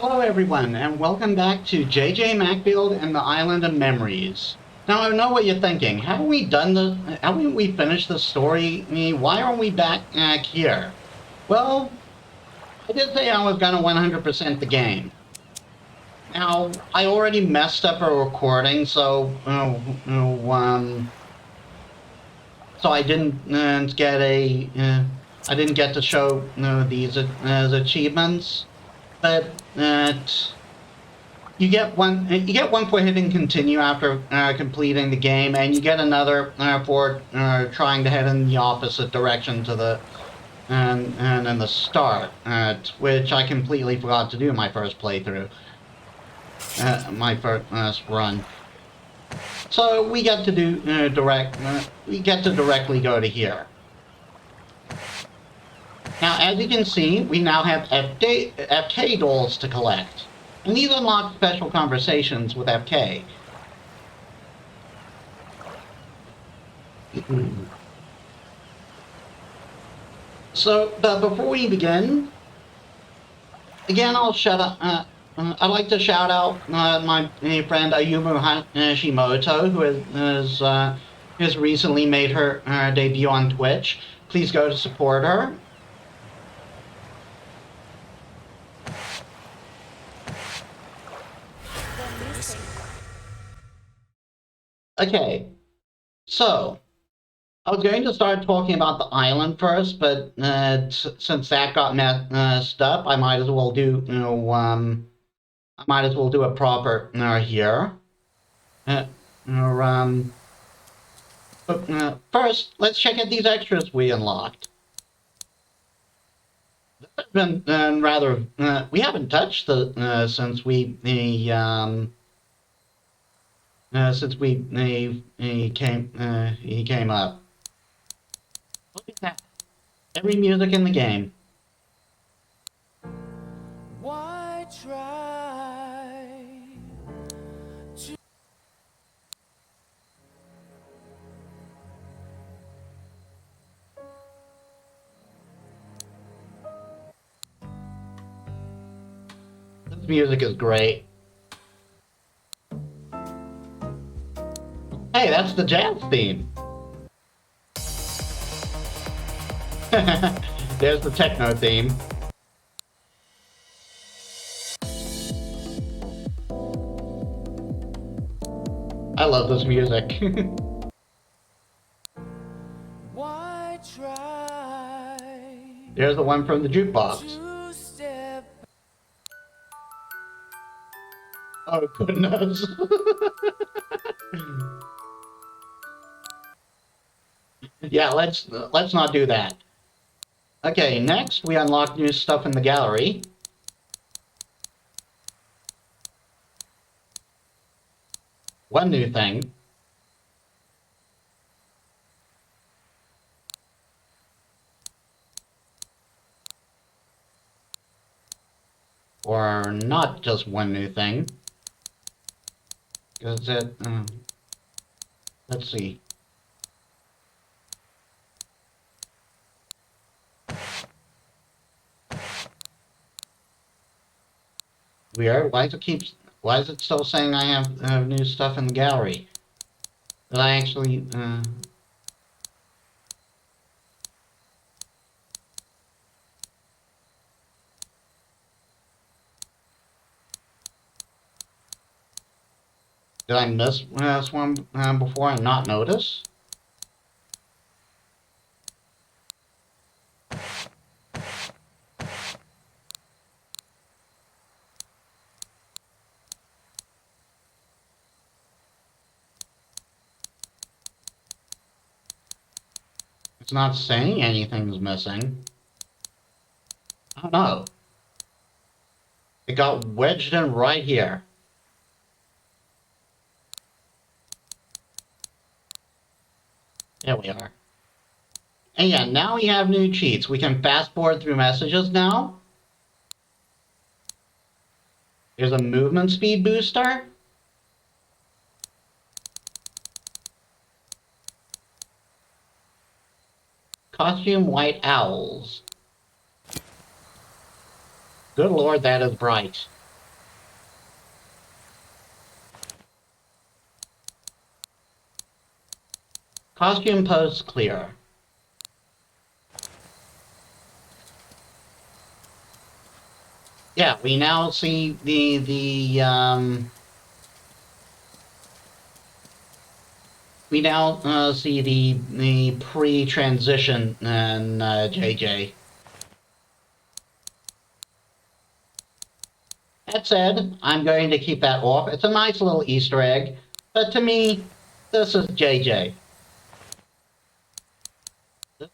Hello everyone, and welcome back to JJ Macfield and the Island of Memories. Now I know what you're thinking. Haven't we done the? Haven't we finished the story? Why are we back here? Well, I did say I was gonna 100% the game. Now I already messed up a recording, so I didn't get I didn't get to show these as achievements, but. You get one for hitting continue after completing the game, and you get another for trying to head in the opposite direction to the and in the start, which I completely forgot to do in my first playthrough, my first run. So we get to do we get to directly go to here. Now, as you can see, we now have FK dolls to collect. And these unlock special conversations with FK. So, but before we begin, again, I'd like to shout out my friend Ayumu Hashimoto, who has recently made her debut on Twitch. Please go to support her. Okay, so I was going to start talking about the island first, but since that got messed up, I might as well do I might as well do it proper here. But first, let's check out these extras we unlocked. This has been rather we haven't touched the since he came up. Look at that! Every music in the game. Why try to... This music is great. Hey, that's the jazz theme. There's the techno theme. I love this music. Why try There's the one from the jukebox. to step... Oh goodness. Yeah, let's not do that. Okay, next we unlock new stuff in the gallery. One new thing. Or not just one new thing. Because let's see. Weird. Why is it still saying I have new stuff in the gallery? Did I actually did I miss this one before and not notice? It's not saying anything's missing. I don't know. It got wedged in right here. There we are. And yeah, now we have new cheats. We can fast forward through messages now. There's a movement speed booster. Costume white owls. Good lord, that is bright. Costume post clear. Yeah, we now see we now see the pre-transition and JJ. That said, I'm going to keep that off. It's a nice little Easter egg, but to me, this is JJ.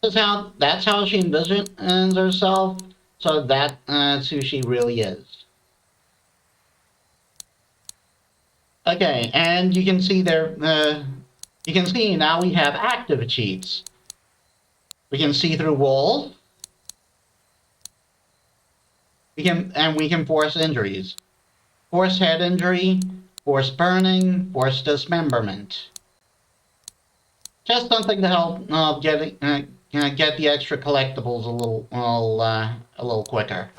That's how she envisions herself, so that's who she really is. Okay, and you can see there, you can see now we have active cheats. We can see through walls. We can force injuries. Force head injury, force burning, force dismemberment. Just something to help get the extra collectibles a little quicker.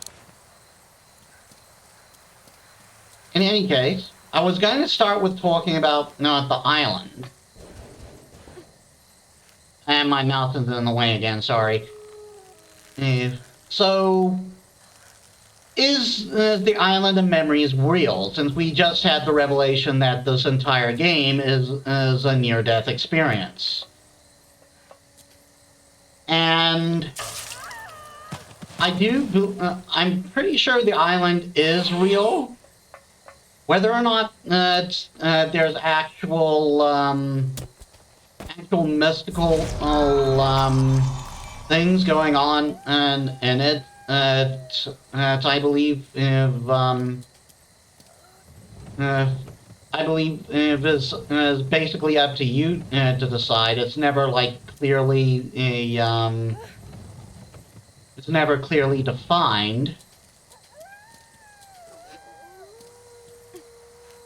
In any case, I was going to start with talking about the island. And my mouth is in the way again, sorry. So, is the Island of Memories real, since we just had the revelation that this entire game is a near-death experience? And I'm pretty sure the island is real. Whether or not there's actual mystical things going on in it. I believe is basically up to you to decide. It's never like clearly it's never clearly defined.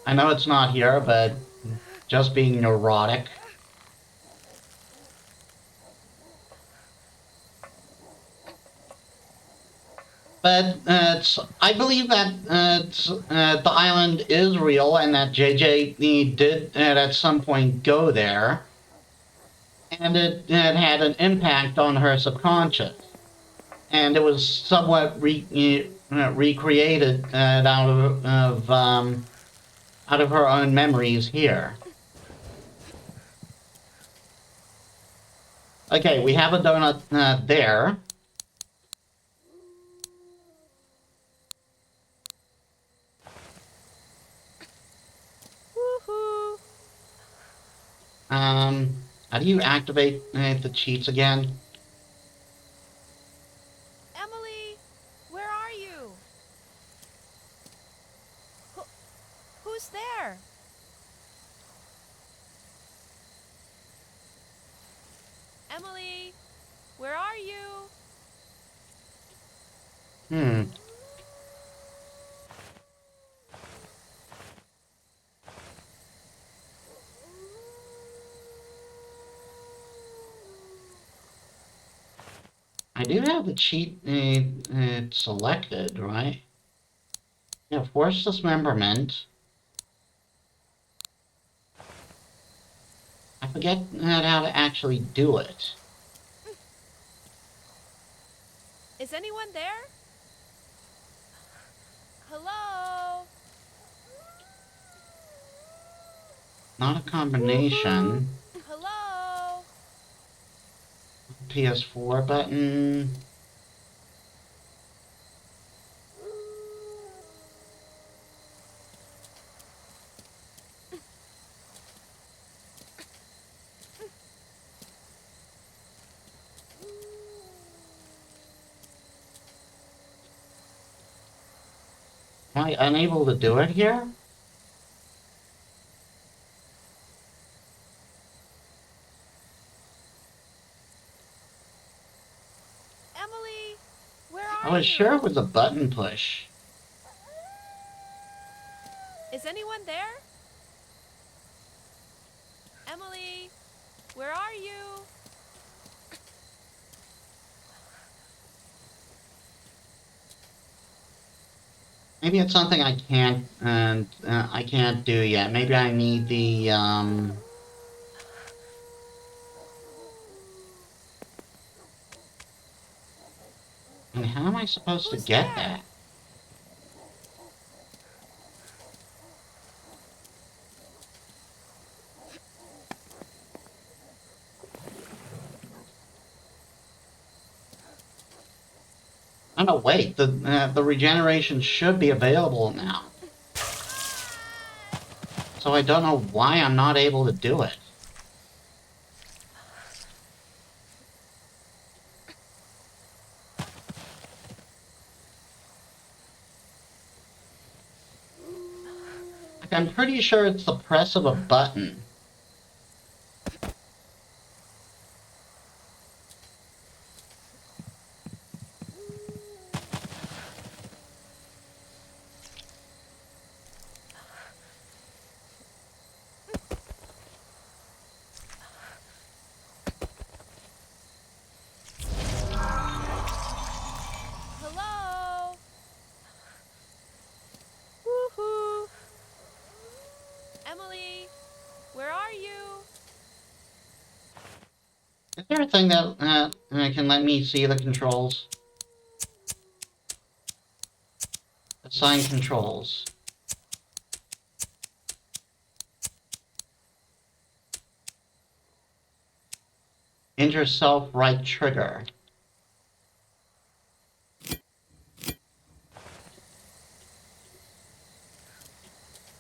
I know it's not here, but just being neurotic. But I believe that the island is real and that JJ did at some point go there. And it had an impact on her subconscious. And it was somewhat recreated out of her own memories here. Okay, we have a donut there. How do you activate the cheats again? Emily, where are you? Who's there? Emily, where are you? I do have the cheat selected, right? Yeah, force dismemberment. I forget how to actually do it. Is anyone there? Hello? Not a combination. Hello? PS4 button. Am I unable to do it here? Emily, where are I was you? sure it was a button push. Is anyone there? Emily, where are you? Maybe it's something I can't do yet. Maybe I need the And how am I supposed to Who's get there? that? Oh no, wait. The regeneration should be available now. So I don't know why I'm not able to do it. Like, I'm pretty sure it's the press of a button. Hello? Woohoo! Emily, where are you? Is there a thing that can let me see the controls? Assign controls. Enter self-right trigger.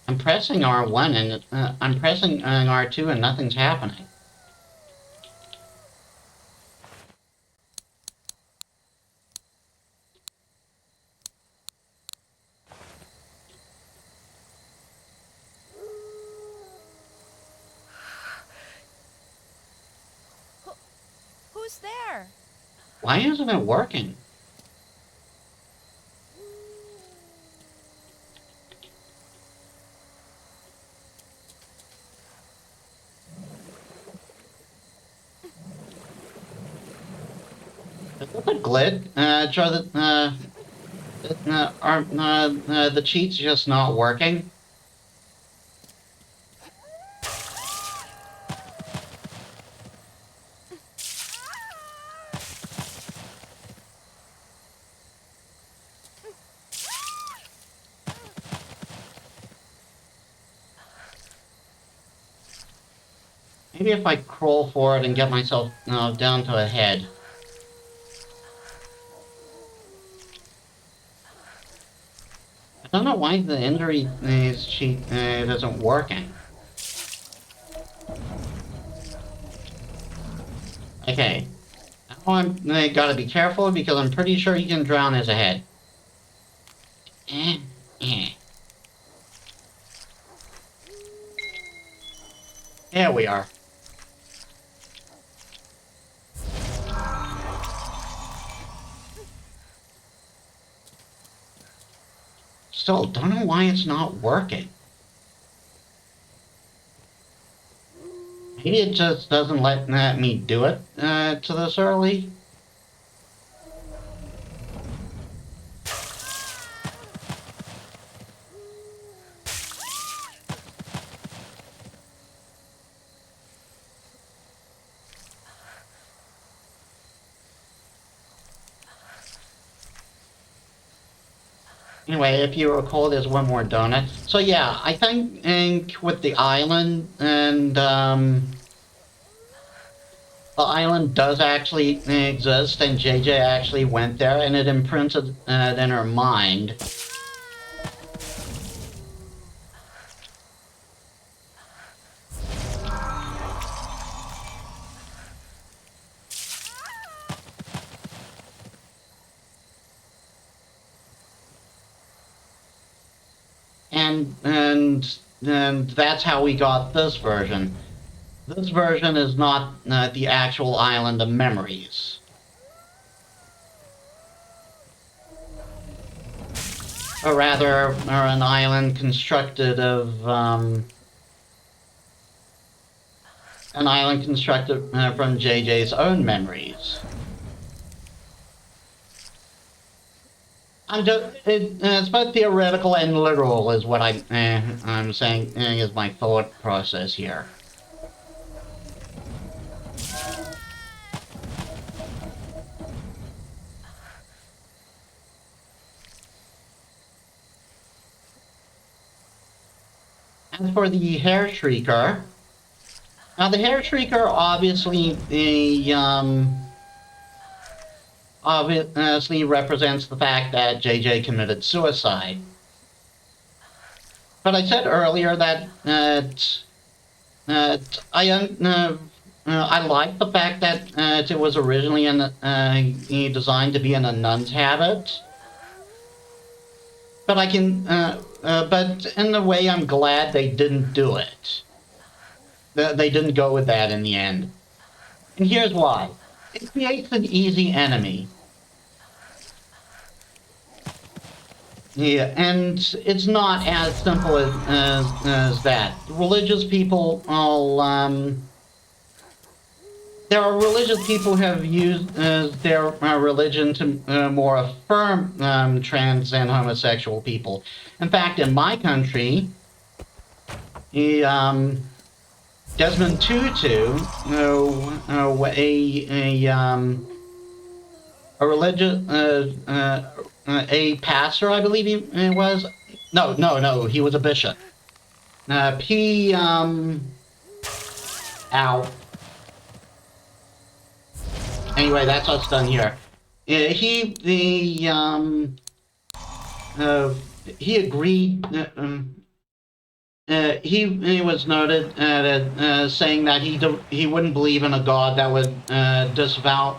I'm pressing R1 and I'm pressing R2 and nothing's happening. Who's there? Why isn't it working? Is this a glitch? Are the cheats just not working? Maybe if I crawl forward and get myself down to a head. I don't know why the injury cheat isn't working. Okay. Now I'm gotta be careful because I'm pretty sure he can drown his head. Eh, eh. There we are. Still, don't know why it's not working. Maybe it just doesn't let me do it to this early. Anyway, if you recall, there's one more donut. So yeah, I think with the island and the island does actually exist, and JJ actually went there, and it imprinted it in her mind. And that's how we got this version. This version is not the actual island of memories. Or rather, an island constructed of, an island constructed from JJ's own memories. It's both theoretical and literal is what I'm saying is my thought process here. As for the Hair Shrieker, now the Hair Shrieker obviously represents the fact that JJ committed suicide. But I said earlier that I like the fact that it was originally designed to be in a nun's habit. But but in a way, I'm glad they didn't do it. They didn't go with that in the end. And here's why. It creates an easy enemy. Yeah, and it's not as simple as that. Religious people there are religious people who have used their religion to more affirm trans and homosexual people. In fact, in my country, Desmond Tutu, a religious, a pastor, I believe he was. No, he was a bishop. Ow. Anyway, that's what's done here. He agreed. He was noted saying that he wouldn't believe in a god that would disavow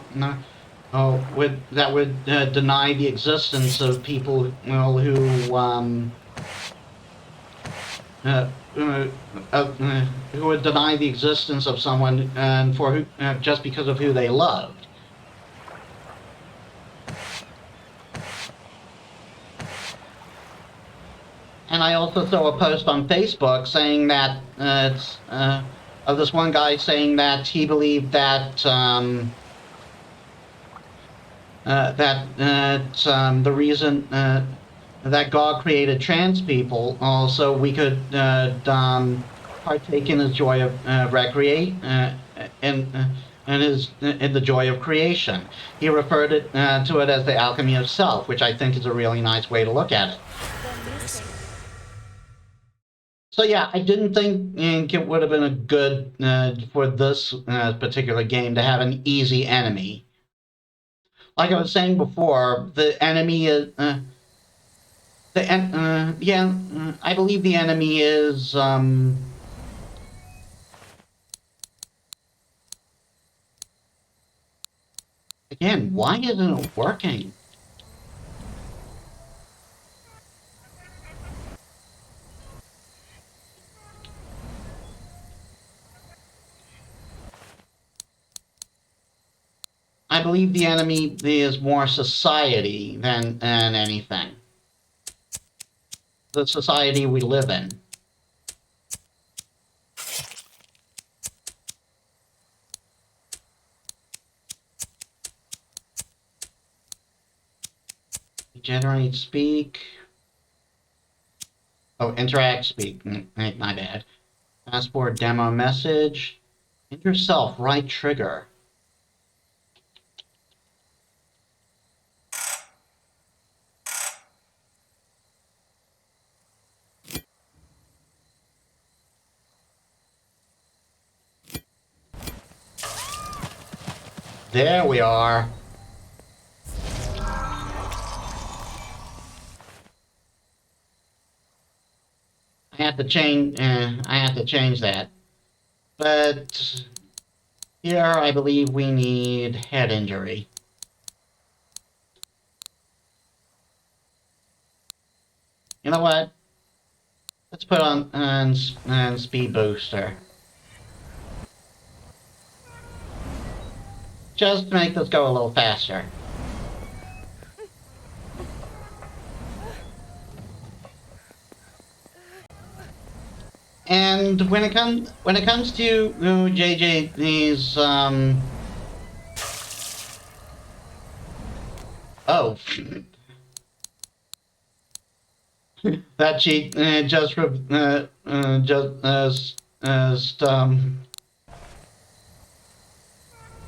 that would deny the existence of people who would deny the existence of someone just because of who they loved. And I also saw a post on Facebook saying that of this one guy saying that he believed that the reason that God created trans people so we could partake in His joy of recreate in the joy of creation. He referred to it as the alchemy of self, which I think is a really nice way to look at it. So yeah, I didn't think it would have been a good for this particular game to have an easy enemy. Like I was saying before, the enemy is I believe the enemy is again, why isn't it working? I believe the enemy is more society than anything. The society we live in. Generate speak. Oh, interact speak. My bad. Passport demo message. Enter self, right trigger. There we are. I have to change that. But here I believe we need head injury. You know what? Let's put on speed booster. Just to make this go a little faster. And when it comes to JJ's oh that cheat just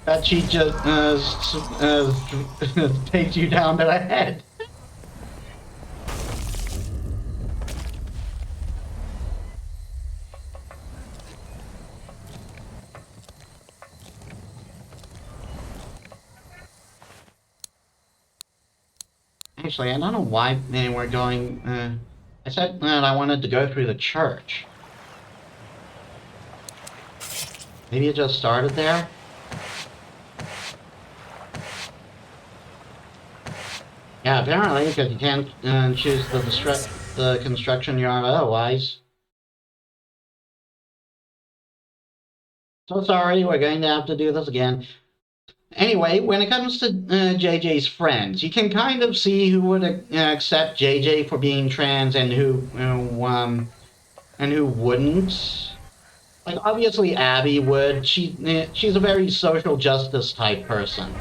that cheat just takes you down to the head. Actually, I don't know why we're going. I said that I wanted to go through the church. Maybe it just started there? Yeah, apparently, because you can't choose the construction yard otherwise. So sorry, we're going to have to do this again. Anyway, when it comes to JJ's friends, you can kind of see who would accept JJ for being trans and who wouldn't. Like obviously Abby would. She's a very social justice type person.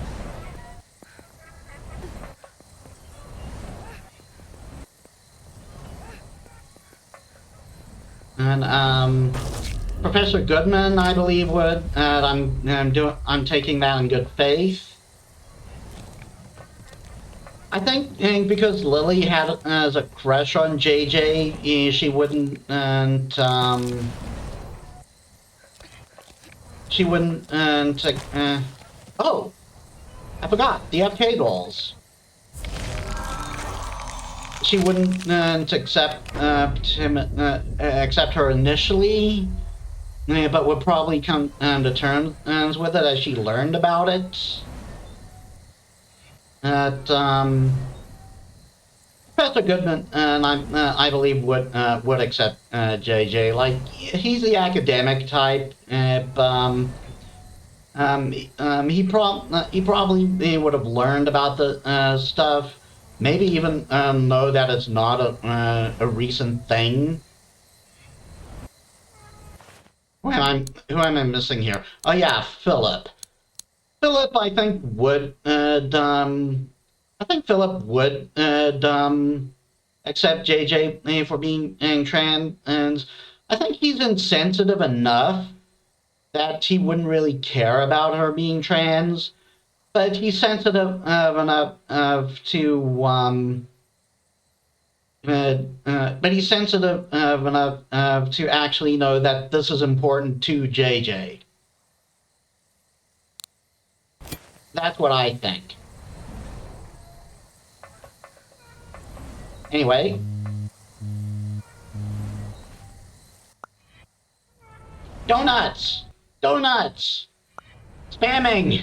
And Professor Goodman, I believe, would. I'm taking that in good faith. I think because Lily has a crush on JJ, she wouldn't, and she wouldn't, and oh, I forgot the FK dolls. She wouldn't accept her initially, but would probably come to terms with it as she learned about it. That Professor Goodman and I believe would accept JJ. Like he's the academic type. He probably would have learned about the stuff. Maybe even know that it's not a recent thing. Who am I missing here? Oh yeah, Philip. Philip, I think would Philip would accept JJ for being trans, and I think he's insensitive enough that he wouldn't really care about her being trans, but he's sensitive enough but he's sensitive enough to actually know that this is important to JJ. That's what I think. Anyway. Donuts! Donuts! Spamming!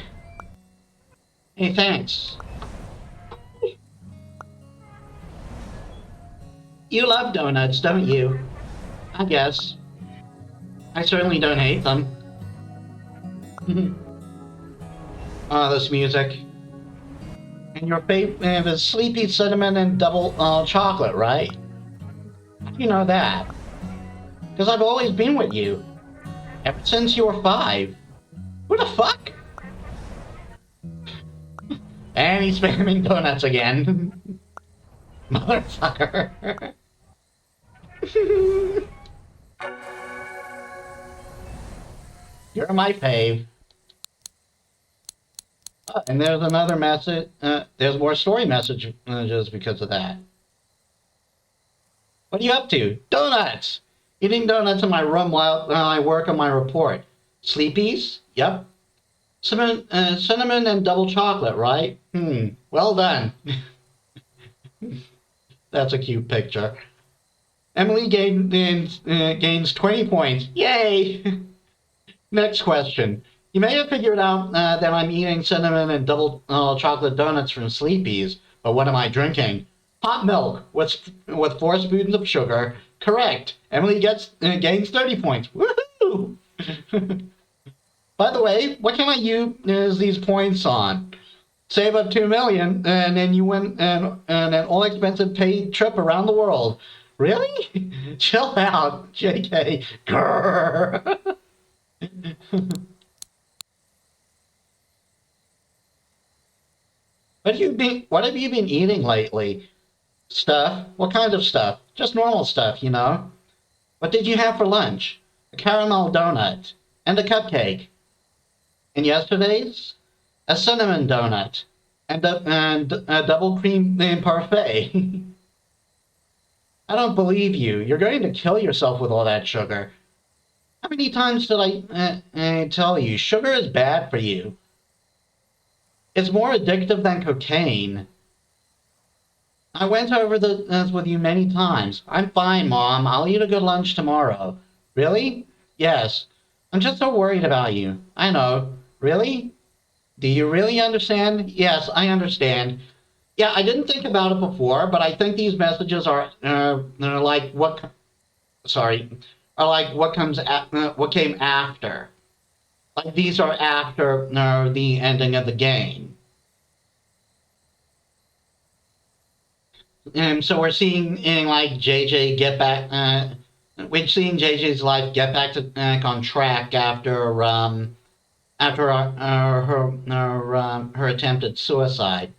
Hey, thanks. You love donuts, don't you? I guess. I certainly don't hate them. Oh, this music. And your favorite is Sleepy Cinnamon and Double Chocolate, right? How do you know that? Because I've always been with you. Ever since you were 5. Who the fuck? And he's spamming donuts again. Motherfucker. You're my fave. And there's another message. There's more story messages because of that. What are you up to? Donuts! Eating donuts in my room while I work on my report. Sleepies? Yep. Cinnamon and double chocolate, right? Well done. That's a cute picture. Emily gains 20 points. Yay! Next question. You may have figured out that I'm eating cinnamon and double chocolate donuts from Sleepy's, but what am I drinking? Hot milk with 4 spoons of sugar. Correct. Emily gains 30 points. Woohoo! By the way, what can I use these points on? Save up 2 million, and then you win an all-expensive paid trip around the world. Really? Chill out, JK. Grrr. What have you been eating lately? Stuff? What kind of stuff? Just normal stuff, you know? What did you have for lunch? A caramel donut. And a cupcake. And yesterday's? A cinnamon donut. And a double cream parfait. I don't believe you. You're going to kill yourself with all that sugar. How many times did I tell you? Sugar is bad for you. It's more addictive than cocaine. I went over this with you many times. I'm fine, Mom. I'll eat a good lunch tomorrow. Really? Yes. I'm just so worried about you. I know. Really? Do you really understand? Yes, I understand. Yeah, I didn't think about it before, but I think these messages are like what. Sorry, are like what what came after. Like these are after the ending of the game. So we're seeing like JJ get back. We're seeing JJ's life get back to on track after her attempted suicide.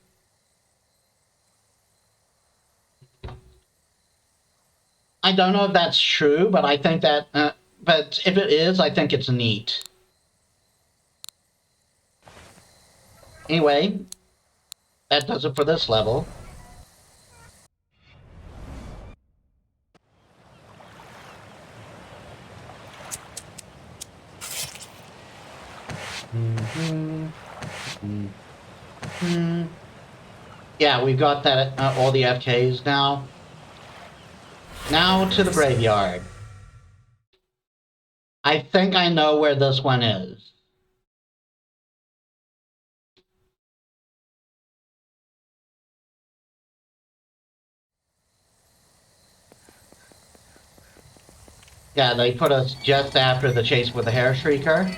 I don't know if that's true, but I think that. But if it is, I think it's neat. Anyway, that does it for this level. Mm-hmm. Mm-hmm. Yeah, we've got that all the FKs now. Now to the graveyard. I think I know where this one is. Yeah, they put us just after the chase with the hair shrieker.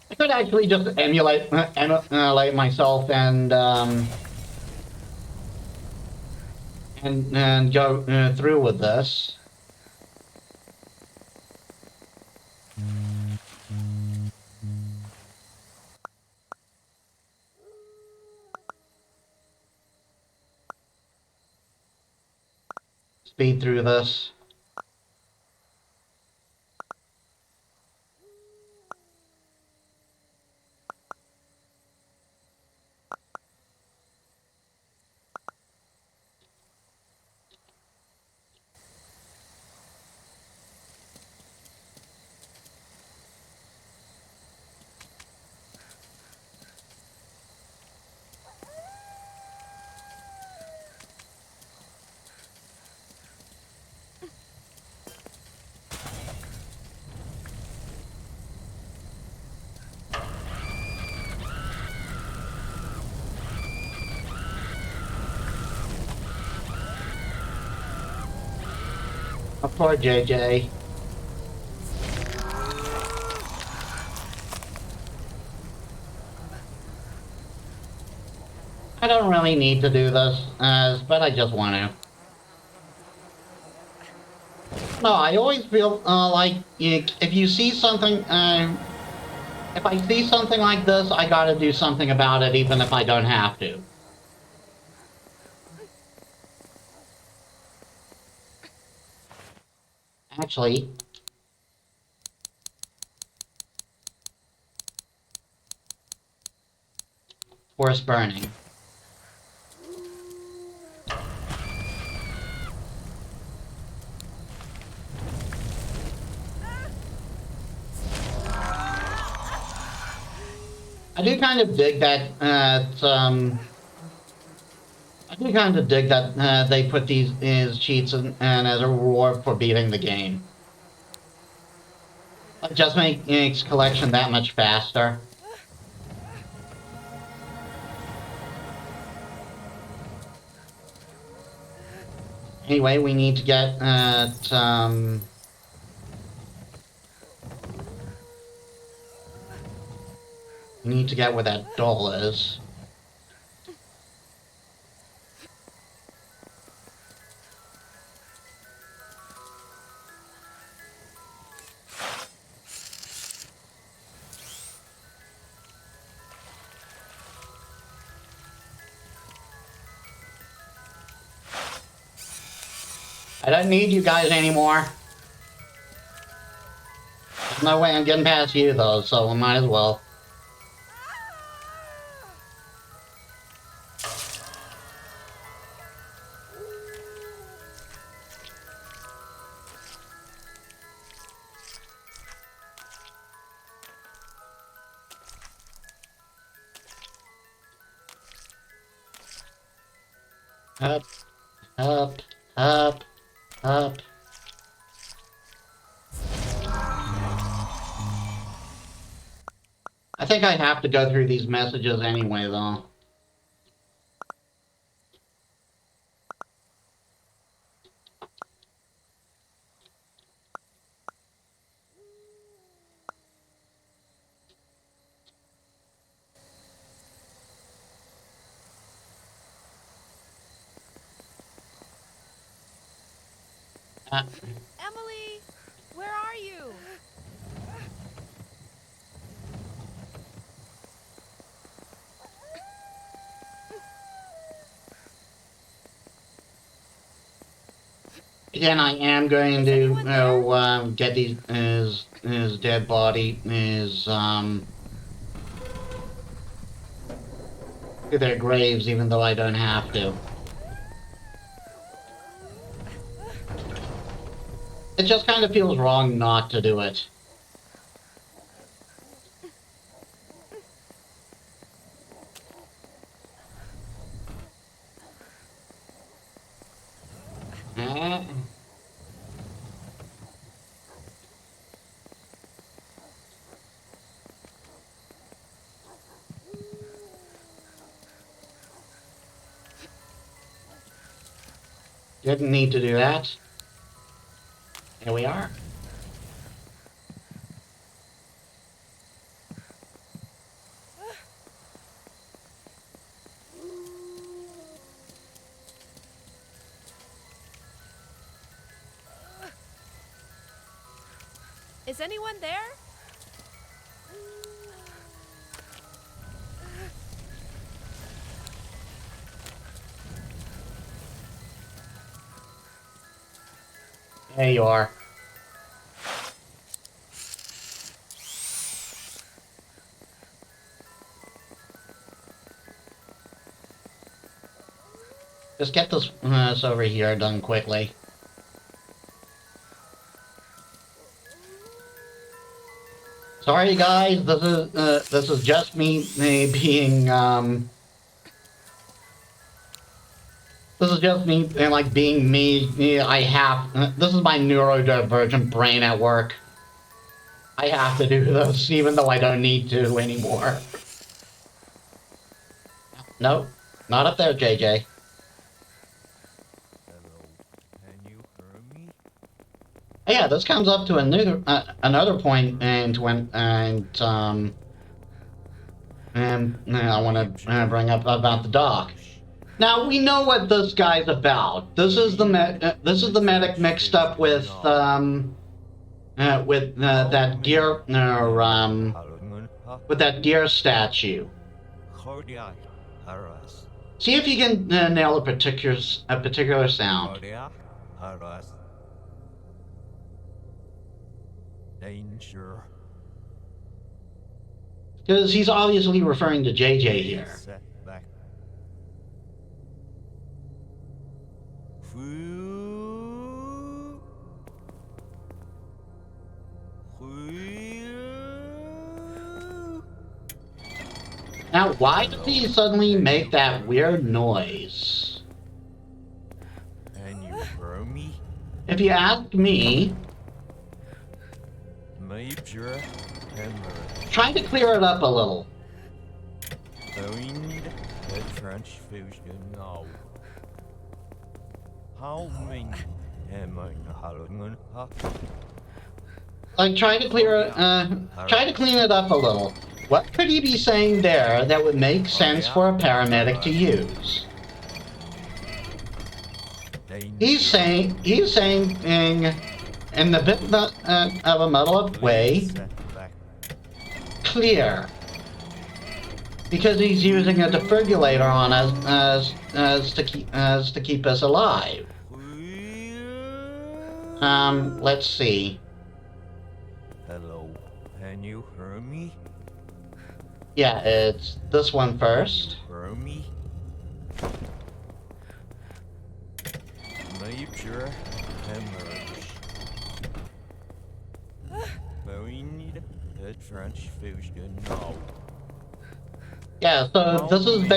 I could actually just emulate myself and go through with this. Speed through this. Oh, poor JJ. I don't really need to do this, but I just want to. No, I always feel like if you see something, if I see something like this, I gotta do something about it, even if I don't have to. Actually, forest burning. I do kind of dig that. I do kind of dig that they put these as cheats and as a reward for beating the game. It just makes collection that much faster. Anyway, we need to get we need to get where that doll is. I don't need you guys anymore. There's no way I'm getting past you though, so I might as well. Up, up, up, up. I think I have to go through these messages anyway, though. Uh, Emily, where are you? Again, I am going Is to anyone there? get his dead body to their graves, even though I don't have to. It just kind of feels wrong not to do it. Uh, Didn't need to do that. Here we are. Is anyone there? There you are. Just get this over here done quickly. Sorry, guys. This is just me being This is just me like being me. I have this is my neurodivergent brain at work. I have to do this, even though I don't need to anymore. Nope, not up there, JJ. Hello, can you hear me? Yeah, this comes up to another point, and I want to bring up about the doc. Now we know what this guy's about. This is the medic mixed up with that deer with that deer statue. See if you can nail a particular sound. Danger. Because he's obviously referring to JJ here. Now, why did he suddenly make that weird noise? Can you hear me? If you ask me, Major hemorrhage. try to clear it up a little. We need a transfusion now. How many am I having? Like, try to clean it up a little. What could he be saying there that would make sense for a paramedic to use? He's saying in a bit of a muddled way, clear. Because he's using a defibrillator on us as to keep us alive. Let's see. Hello, can you hear me? Yeah, it's this one first. Hear me? Major hemorrhage. We need a transfusion now. Yeah, so this is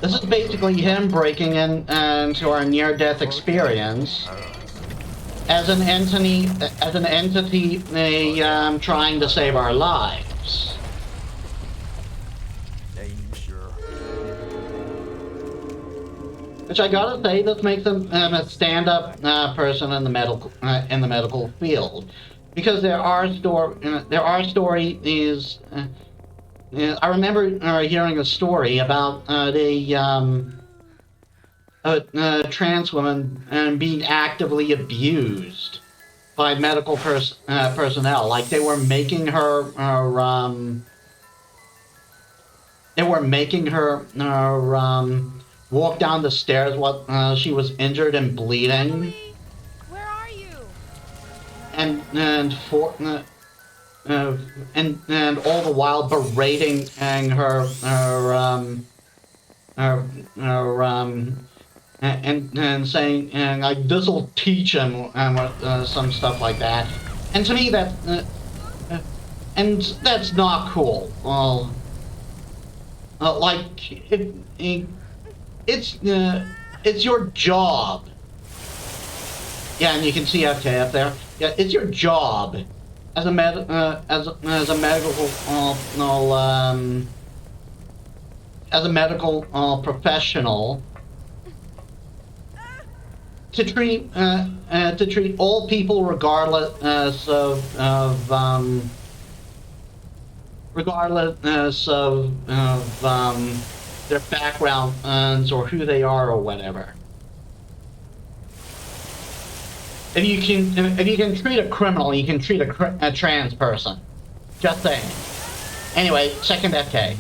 This is basically him breaking into our near-death experience as an entity, trying to save our lives. Danger. Which I gotta say, this makes him a stand-up person in the medical field, because there are stories. I remember hearing a story about a trans woman being actively abused by medical personnel. Like they were making her walk down the stairs while she was injured and bleeding, Emily, where are you? and all the while berating and saying like this'll teach him some stuff like that. And to me that's not cool. Well, like it's your job. Yeah, and you can see FK up there. Yeah, it's your job as a medical professional to treat all people regardless of their backgrounds or who they are or whatever. If you can treat a criminal, you can treat a trans person. Just saying. Anyway, second FK.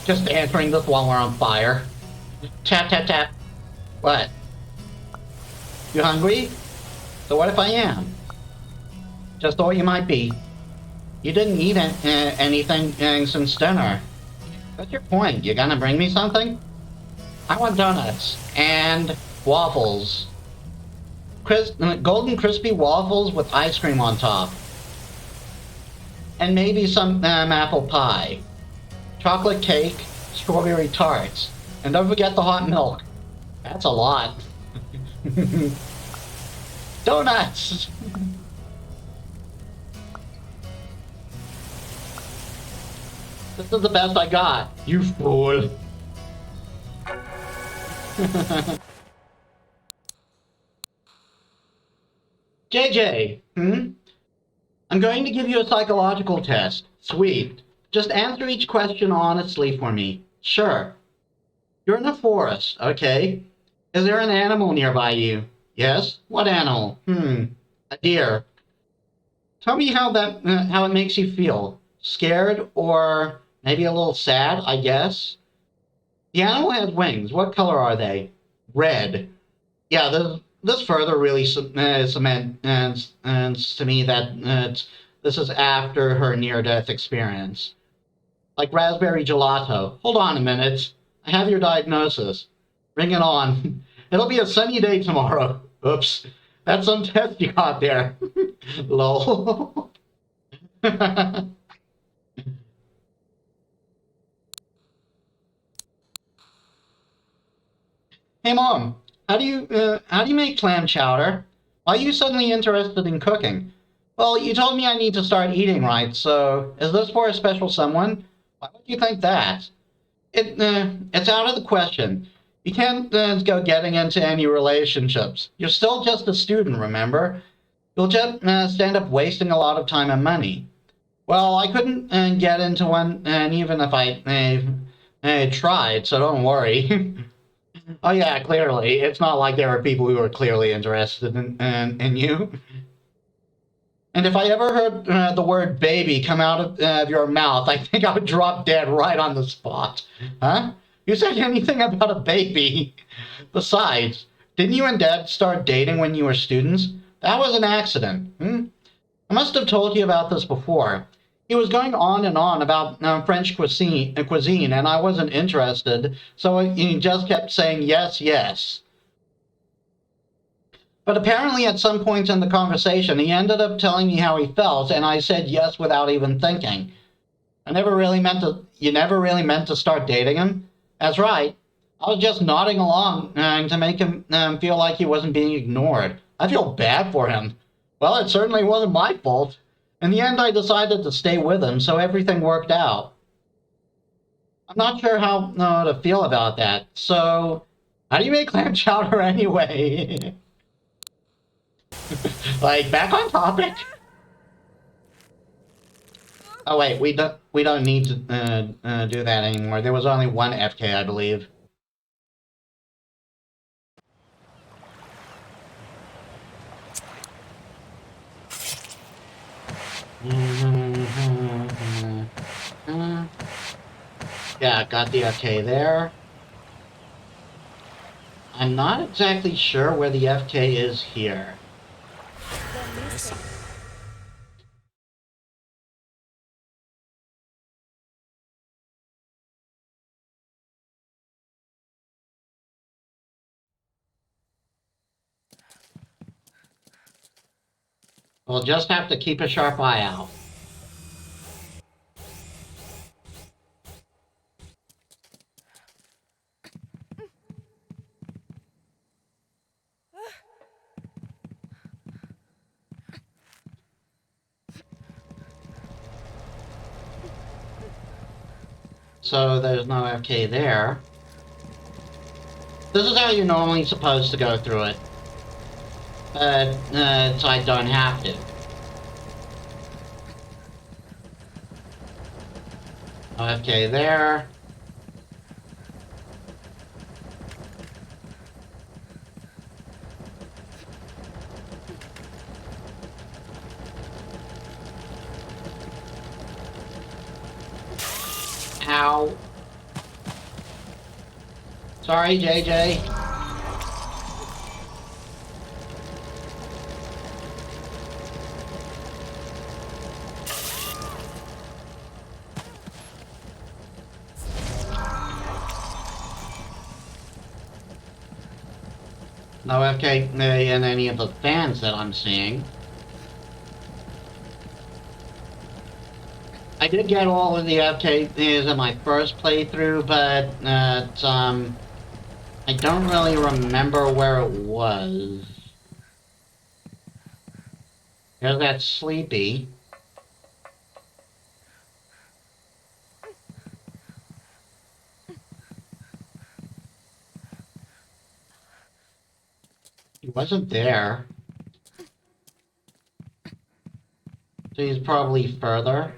Just answering this while we're on fire. Tap, tap, tap. What? You hungry? So what if I am? Just thought you might be. You didn't eat anything since dinner. What's your point? You gonna bring me something? I want donuts and waffles. Golden crispy waffles with ice cream on top. And maybe some apple pie. Chocolate cake, strawberry tarts. And don't forget the hot milk. That's a lot. Donuts! This is the best I got, you fool. JJ, I'm going to give you a psychological test. Sweet. Just answer each question honestly for me. Sure. You're in the forest, okay? Is there an animal nearby you? Yes? What animal? A deer. Tell me how it makes you feel. Scared or maybe a little sad, I guess? The animal has wings. What color are they? Red. Yeah, this further really cements to me that this is after her near-death experience. Like raspberry gelato. Hold on a minute. I have your diagnosis. Bring it on. It'll be a sunny day tomorrow. Oops. That's some test you got there. Lol. Hey Mom, how do you make clam chowder? Why are you suddenly interested in cooking? Well, you told me I need to start eating right, so is this for a special someone? Why would you think that? It's out of the question. You can't go getting into any relationships. You're still just a student, remember? You'll just stand up wasting a lot of time and money. Well, I couldn't get into one, and even if I tried, so don't worry. Oh yeah, clearly. It's not like there are people who are clearly interested in you. And if I ever heard the word baby come out of your mouth, I think I would drop dead right on the spot. Huh? You said anything about a baby? Besides, didn't you and Dad start dating when you were students? That was an accident. I must have told you about this before. He was going on and on about French cuisine, and I wasn't interested, so he just kept saying yes, yes. But apparently at some point in the conversation, he ended up telling me how he felt, and I said yes without even thinking. I never really meant to you never really meant to start dating him? That's right. I was just nodding along to make him feel like he wasn't being ignored. I feel bad for him. Well, it certainly wasn't my fault. In the end, I decided to stay with him, so everything worked out. I'm not sure how to feel about that. So, how do you make clam chowder anyway? Like, back on topic. Oh wait, we don't need to do that anymore. There was only one FK, I believe. Yeah, got the FK there. I'm not exactly sure where the FK is here. We'll just have to keep a sharp eye out. So there's no FK there. This is how you're normally supposed to go through it. So I don't have to. No FK there. Ow. Sorry, JJ. No FK in any of the fans that I'm seeing. I did get all of the FKs in my first playthrough, but I don't really remember where it was. There's that Sleepy. He wasn't there. So he's probably further.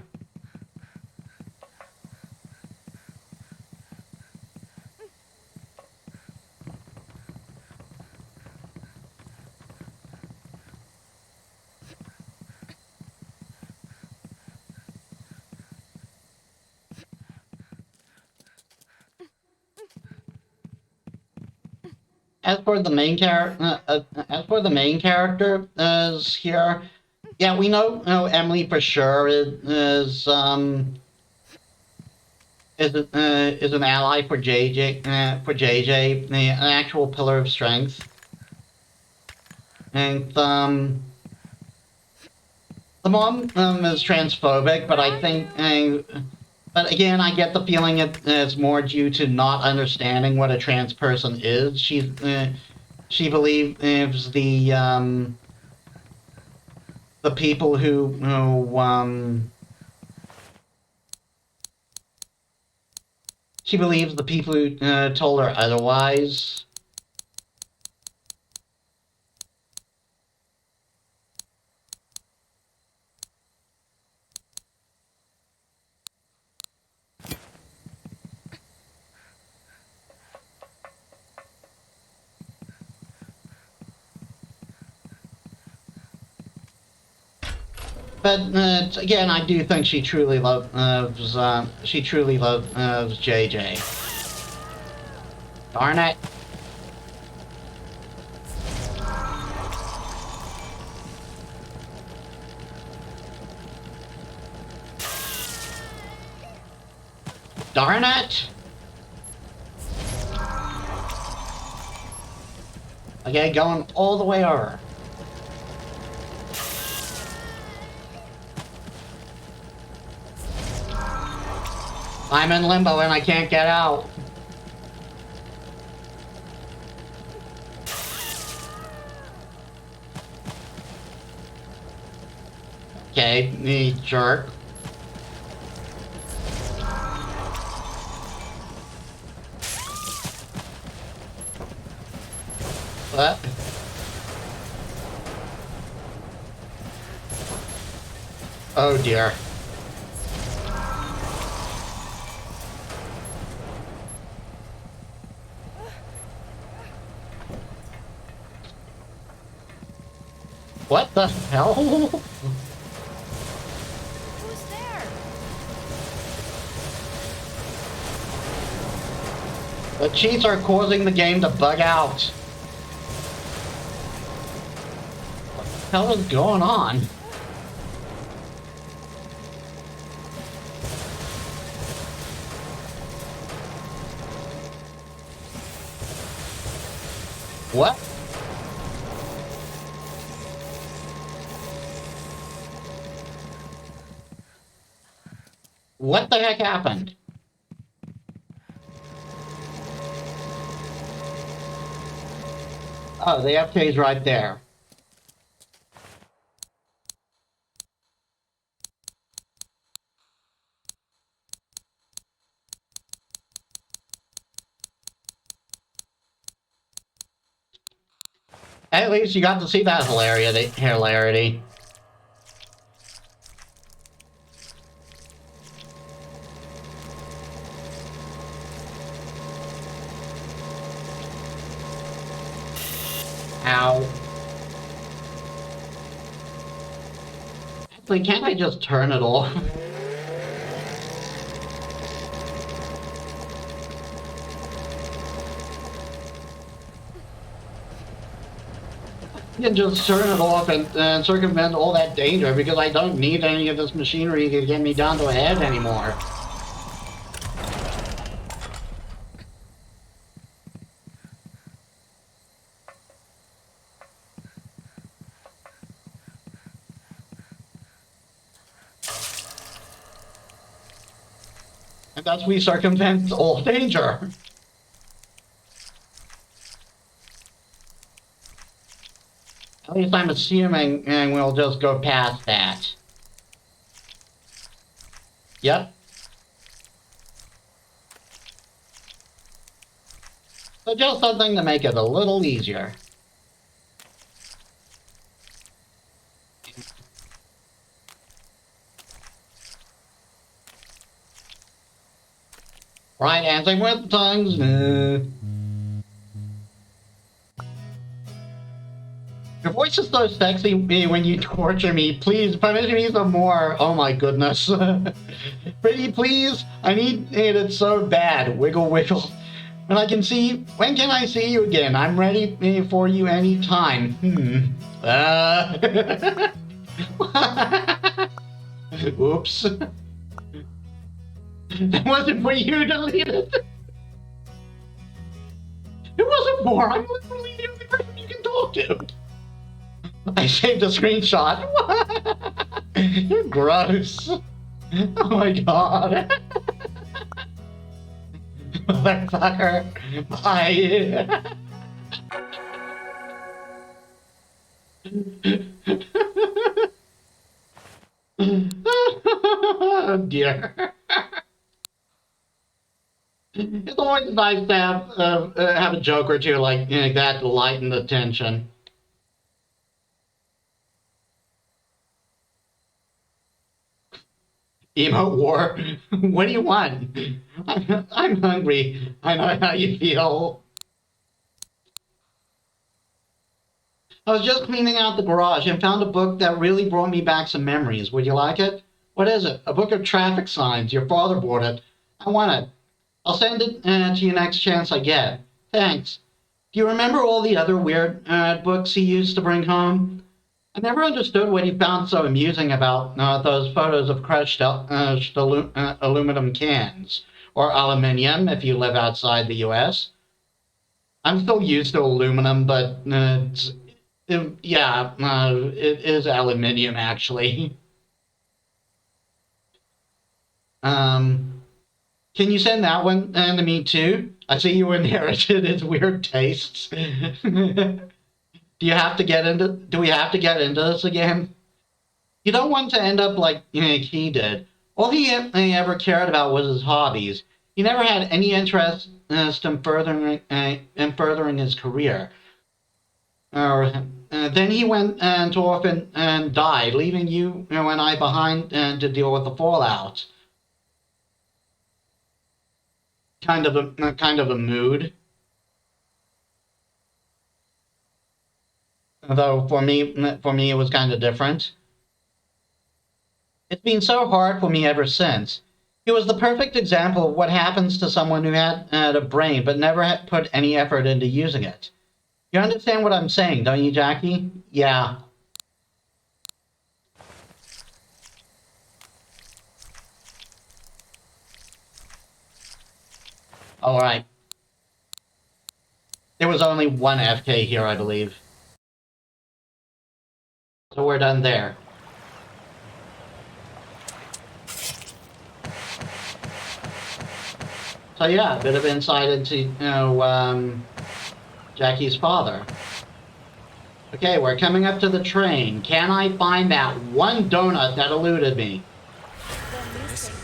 As for the main character is here, yeah, we know Emily for sure is an ally for JJ, an actual pillar of strength, and the mom is transphobic, but I think. But again, I get the feeling it's more due to not understanding what a trans person is. She believes the people she believes the people who told her otherwise. But again, I do think she truly loves JJ. Darn it! Darn it! Okay, going all the way over. I'm in limbo and I can't get out. Okay, you jerk. What? Oh dear. What the hell? Who's there? The cheats are causing the game to bug out. What the hell is going on? What? What the heck happened? Oh, the FK's right there. At least you got to see that hilarity. Ow. Actually, can't I just turn it off? You can just turn it off and circumvent all that danger because I don't need any of this machinery to get me down to a head anymore. And thus we circumvent all danger. At least I'm assuming, and we'll just go past that. Yep. So just something to make it a little easier. Right, dancing with tongues. Your voice is so sexy when you torture me. Please, punish me some more. Oh my goodness. Pretty please? I need it so bad. Wiggle, wiggle. When can I see you again? I'm ready for you anytime. Oops. That wasn't for you to leave it. It wasn't for. I'm literally the only person you can talk to. I saved a screenshot. You're gross. Oh my god. Motherfucker. Bye. Oh dear. It's always nice to have a joke or two like that to lighten the tension. Emote war. What do you want? I'm hungry. I know how you feel. I was just cleaning out the garage and found a book that really brought me back some memories. Would you like it? What is it? A book of traffic signs. Your father bought it. I want it. I'll send it to you next chance I get. Thanks. Do you remember all the other weird books he used to bring home? I never understood what he found so amusing about those photos of crushed aluminum cans, or aluminium if you live outside the US. I'm still used to aluminum, but it is aluminium actually. Um, Can you send that one to me too? I see you inherited his weird tastes. Do you have to get into? Do we have to get into this again? You don't want to end up like he did. All he ever cared about was his hobbies. He never had any interest in furthering his career. Then he went and off and died, leaving you and I behind to deal with the fallout. Kind of a mood. Though for me, it was kind of different. It's been so hard for me ever since. He was the perfect example of what happens to someone who had a brain but never had put any effort into using it. You understand what I'm saying, don't you, Jackie? Yeah. All right. There was only one FK here, I believe. So we're done there. So yeah, a bit of insight into Jackie's father. Okay, we're coming up to the train. Can I find that one donut that eluded me? They're missing.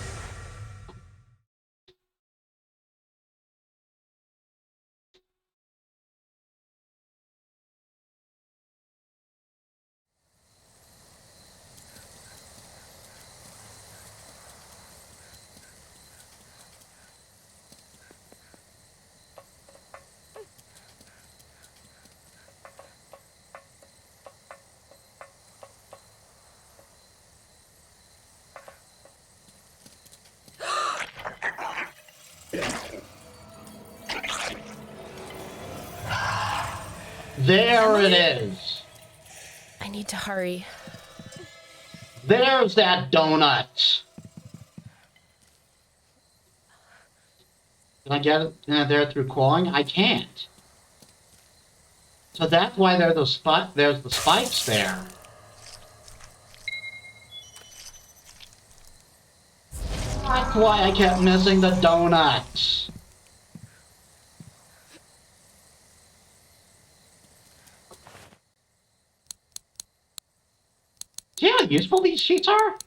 There it is. I need to hurry. There's that donut. Can I get it there through calling? I can't. So that's why there's the spikes there. That's why I kept missing the donuts. See how useful these sheets are?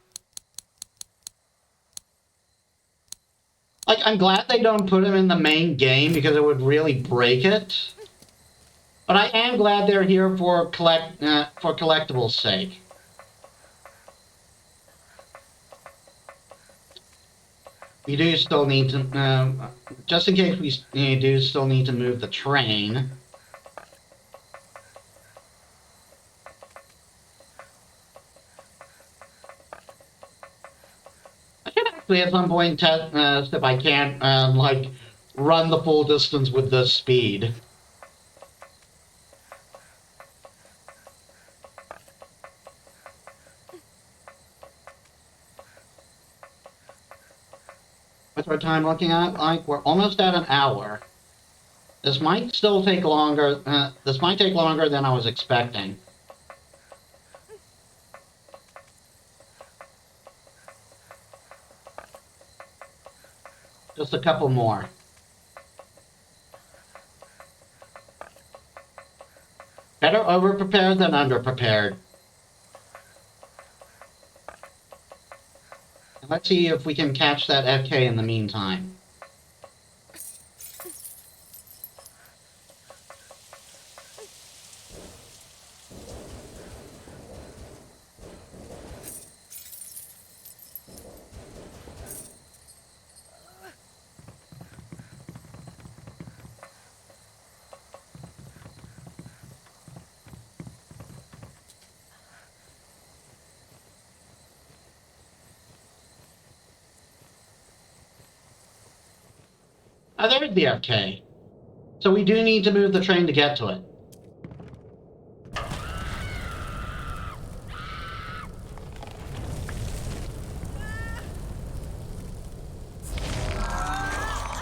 Like, I'm glad they don't put them in the main game because it would really break it. But I am glad they're here for collectibles' sake. We do still need to, just in case we do still need to move the train. I can actually at some point test if I can't, like, run the full distance with this speed. What's our time looking at? Like, we're almost at an hour. This might still take longer. This might take longer than I was expecting. Just a couple more. Better over-prepared than under-prepared. Let's see if we can catch that FK in the meantime. Oh, there's the FK. So we do need to move the train to get to it.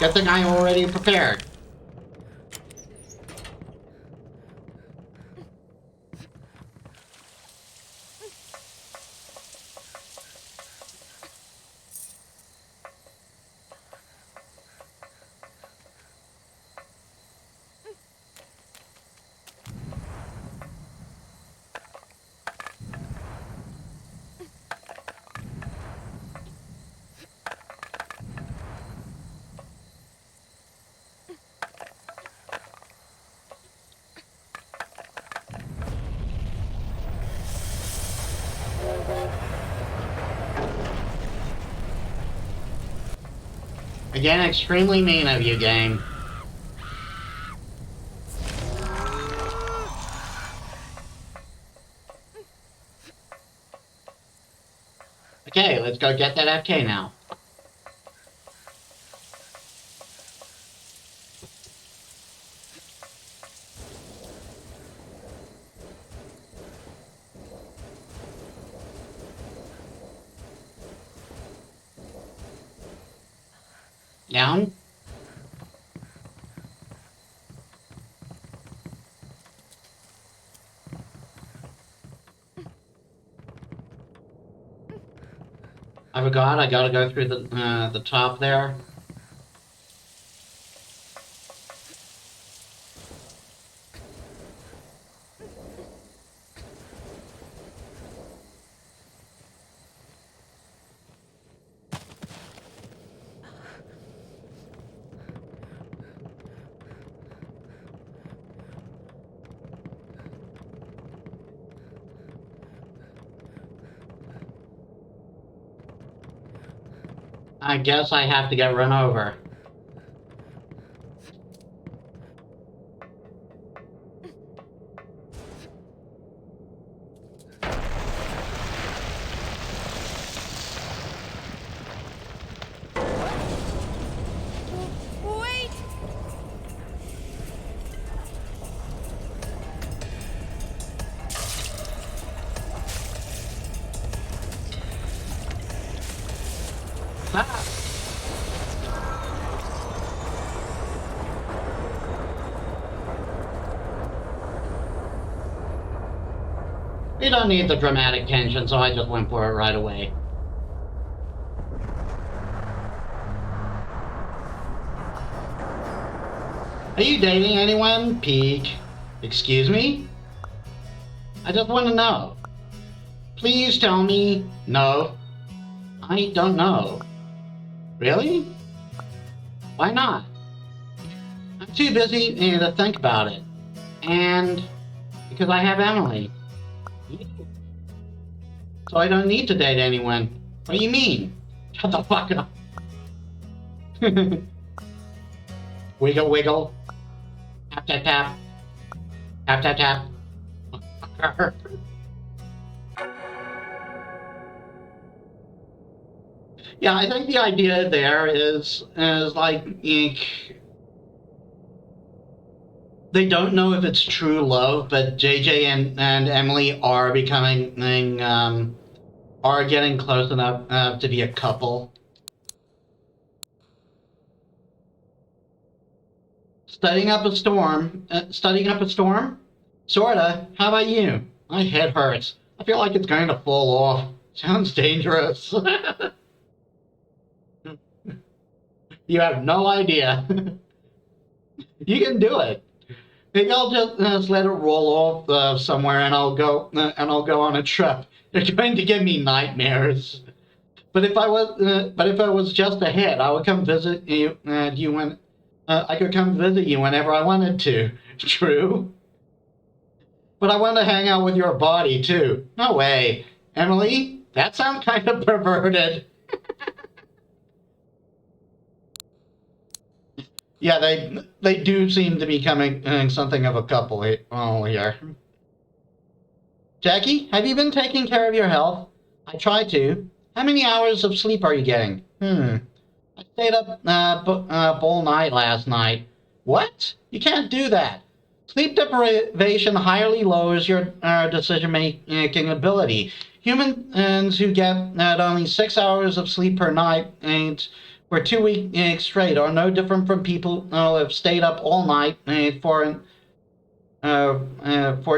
Good thing I'm already prepared. Again, extremely mean of you, game. Okay, let's go get that FK now. Down. I forgot, I gotta go through the top there. I guess I have to get run over. Wait! Ah. We don't need the dramatic tension, so I just went for it right away. Are you dating anyone? Peek. Excuse me? I just want to know. Please tell me. No. I don't know. Really? Why not? I'm too busy to think about it. And because I have Emily. So I don't need to date anyone. What do you mean? Shut the fuck up. Wiggle, wiggle. Tap, tap, tap. Tap, tap, tap. Yeah, I think the idea there is like they don't know if it's true love, but JJ and Emily are becoming are getting close enough to be a couple. Studying up a storm. Studying up a storm? Sorta. How about you? My head hurts. I feel like it's going to fall off. Sounds dangerous. You have no idea. You can do it. Maybe I'll just let it roll off somewhere, and I'll go on a trip. They're going to give me nightmares. But if I was just a head, I would come visit you. I could come visit you whenever I wanted to. True. But I want to hang out with your body too. No way, Emily. That sounds kind of perverted. Yeah, they do seem to be becoming something of a couple here. Jackie, have you been taking care of your health? I try to. How many hours of sleep are you getting? I stayed up all night last night. What? You can't do that. Sleep deprivation highly lowers your decision-making ability. Humans who get only 6 hours of sleep per night for 2 weeks straight are no different from people who have stayed up all night for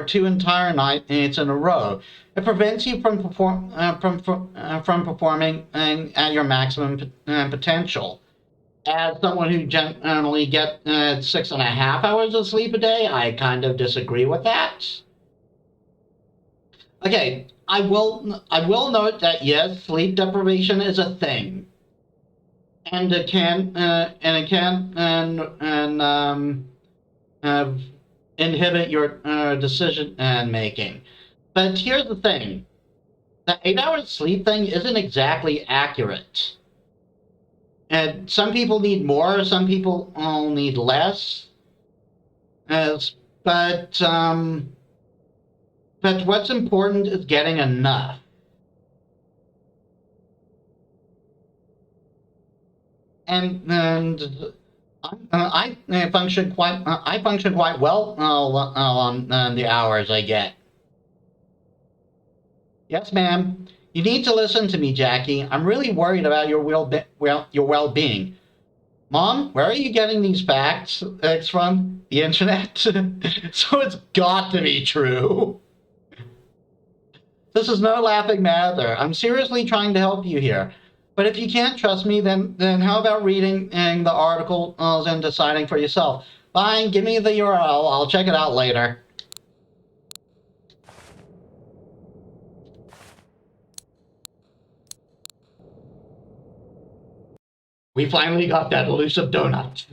2 entire nights in a row. It prevents you from performing at your maximum potential. As someone who generally gets 6.5 hours of sleep a day, I kind of disagree with that. Okay, I will note that yes, sleep deprivation is a thing, and it can inhibit your decision making. But here's the thing: the 8 hours sleep thing isn't exactly accurate. And some people need more, some people need less. As, but what's important is getting enough. And I function quite well on the hours I get. Yes, ma'am. You need to listen to me, Jackie. I'm really worried about your well-being. Mom, where are you getting these facts from? The internet? So it's got to be true. This is no laughing matter. I'm seriously trying to help you here. But if you can't trust me, then how about reading the articles and deciding for yourself? Fine, give me the URL. I'll check it out later. We finally got that elusive donut.